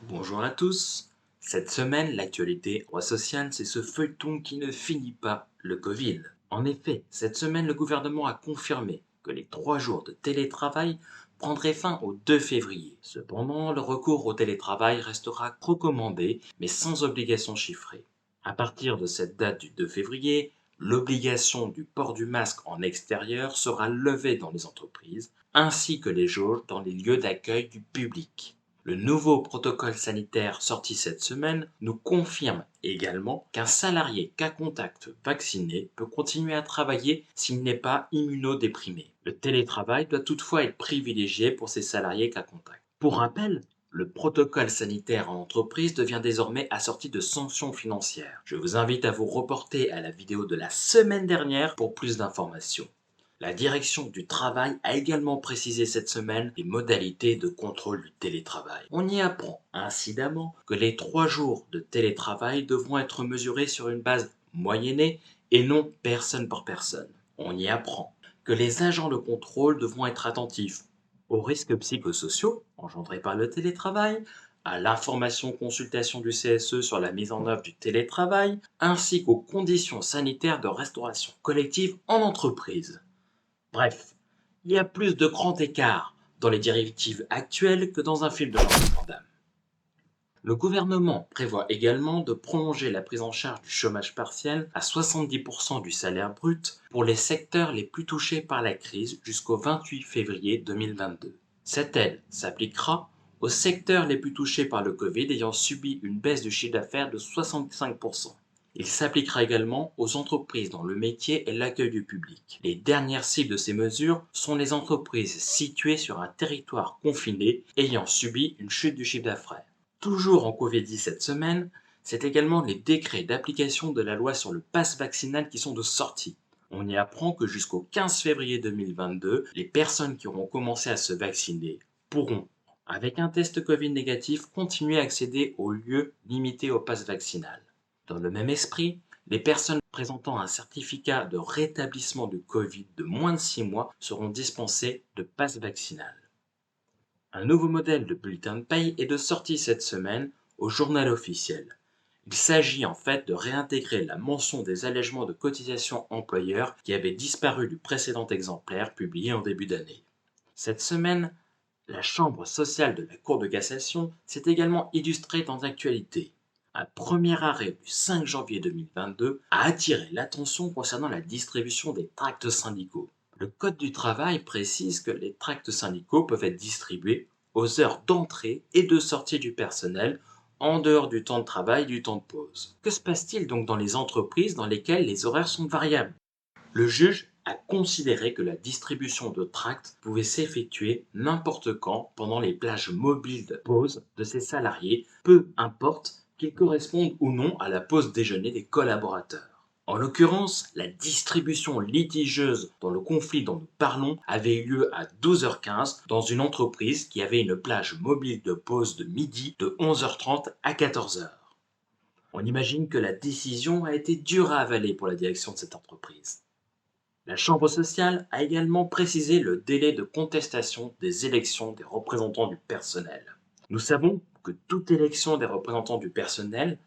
Bonjour à tous. Cette semaine, l'actualité droit social, c'est ce feuilleton qui ne finit pas, le Covid. En effet, cette semaine, le gouvernement a confirmé que les 3 jours de télétravail prendraient fin au 2 février. Cependant, le recours au télétravail restera recommandé, mais sans obligation chiffrée. À partir de cette date du 2 février, l'obligation du port du masque en extérieur sera levée dans les entreprises, ainsi que les jauges dans les lieux d'accueil du public. Le nouveau protocole sanitaire sorti cette semaine nous confirme également qu'un salarié cas contact vacciné peut continuer à travailler s'il n'est pas immunodéprimé. Le télétravail doit toutefois être privilégié pour ces salariés cas contact. Pour rappel, le protocole sanitaire en entreprise devient désormais assorti de sanctions financières. Je vous invite à vous reporter à la vidéo de la semaine dernière pour plus d'informations. La direction du travail a également précisé cette semaine les modalités de contrôle du télétravail. On y apprend incidemment que les 3 jours de télétravail devront être mesurés sur une base moyennée et non personne par personne. On y apprend que les agents de contrôle devront être attentifs aux risques psychosociaux engendrés par le télétravail, à l'information consultation du CSE sur la mise en œuvre du télétravail, ainsi qu'aux conditions sanitaires de restauration collective en entreprise. Bref, il y a plus de grand écart dans les directives actuelles que dans un film de Jean-Claude Van Damme. Le gouvernement prévoit également de prolonger la prise en charge du chômage partiel à 70% du salaire brut pour les secteurs les plus touchés par la crise jusqu'au 28 février 2022. Cette aide s'appliquera aux secteurs les plus touchés par le Covid ayant subi une baisse du chiffre d'affaires de 65%. Il s'appliquera également aux entreprises dont le métier est l'accueil du public. Les dernières cibles de ces mesures sont les entreprises situées sur un territoire confiné ayant subi une chute du chiffre d'affaires. Toujours en Covid-19 cette semaine, c'est également les décrets d'application de la loi sur le pass vaccinal qui sont de sortie. On y apprend que jusqu'au 15 février 2022, les personnes qui auront commencé à se vacciner pourront, avec un test Covid négatif, continuer à accéder aux lieux limités au pass vaccinal. Dans le même esprit, les personnes présentant un certificat de rétablissement du Covid de moins de 6 mois seront dispensées de pass vaccinal. Un nouveau modèle de bulletin de paye est de sortie cette semaine au Journal officiel. Il s'agit en fait de réintégrer la mention des allègements de cotisations employeurs qui avait disparu du précédent exemplaire publié en début d'année. Cette semaine, la Chambre sociale de la Cour de cassation s'est également illustrée dans l'actualité. Un premier arrêt du 5 janvier 2022 a attiré l'attention concernant la distribution des tracts syndicaux. Le Code du travail précise que les tracts syndicaux peuvent être distribués aux heures d'entrée et de sortie du personnel en dehors du temps de travail et du temps de pause. Que se passe-t-il donc dans les entreprises dans lesquelles les horaires sont variables? Le juge a considéré que la distribution de tracts pouvait s'effectuer n'importe quand pendant les plages mobiles de pause de ses salariés, peu importe qu'ils correspondent ou non à la pause déjeuner des collaborateurs. En l'occurrence, la distribution litigieuse dans le conflit dont nous parlons avait eu lieu à 12h15 dans une entreprise qui avait une plage mobile de pause de midi de 11h30 à 14h. On imagine que la décision a été dure à avaler pour la direction de cette entreprise. La Chambre sociale a également précisé le délai de contestation des élections des représentants du personnel. Nous savons que toute élection des représentants du personnel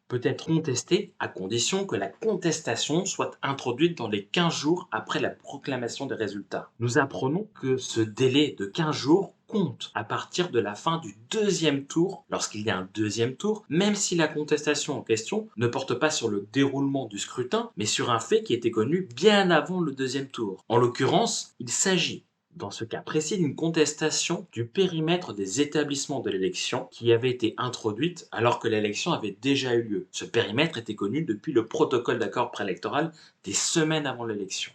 peut être contestée à condition que la contestation soit introduite dans les 15 jours après la proclamation des résultats. Nous apprenons que ce délai de 15 jours compte à partir de la fin du deuxième tour, lorsqu'il y a un deuxième tour, même si la contestation en question ne porte pas sur le déroulement du scrutin, mais sur un fait qui était connu bien avant le deuxième tour. En l'occurrence, il s'agit dans ce cas précis d'une contestation du périmètre des établissements de l'élection qui avait été introduite alors que l'élection avait déjà eu lieu. Ce périmètre était connu depuis le protocole d'accord préélectoral des semaines avant l'élection.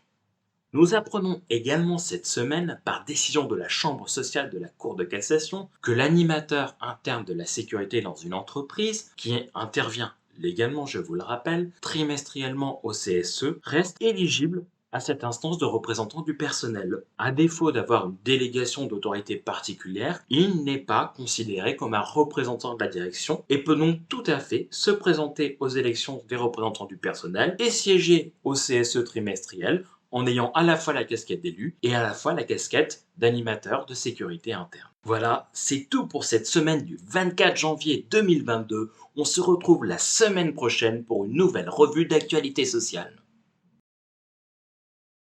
Nous apprenons également cette semaine, par décision de la Chambre sociale de la Cour de cassation, que l'animateur interne de la sécurité dans une entreprise, qui intervient légalement, je vous le rappelle, trimestriellement au CSE, reste éligible à cette instance de représentant du personnel. À défaut d'avoir une délégation d'autorité particulière, il n'est pas considéré comme un représentant de la direction et peut donc tout à fait se présenter aux élections des représentants du personnel et siéger au CSE trimestriel en ayant à la fois la casquette d'élu et à la fois la casquette d'animateur de sécurité interne. Voilà, c'est tout pour cette semaine du 24 janvier 2022. On se retrouve la semaine prochaine pour une nouvelle revue d'actualité sociale.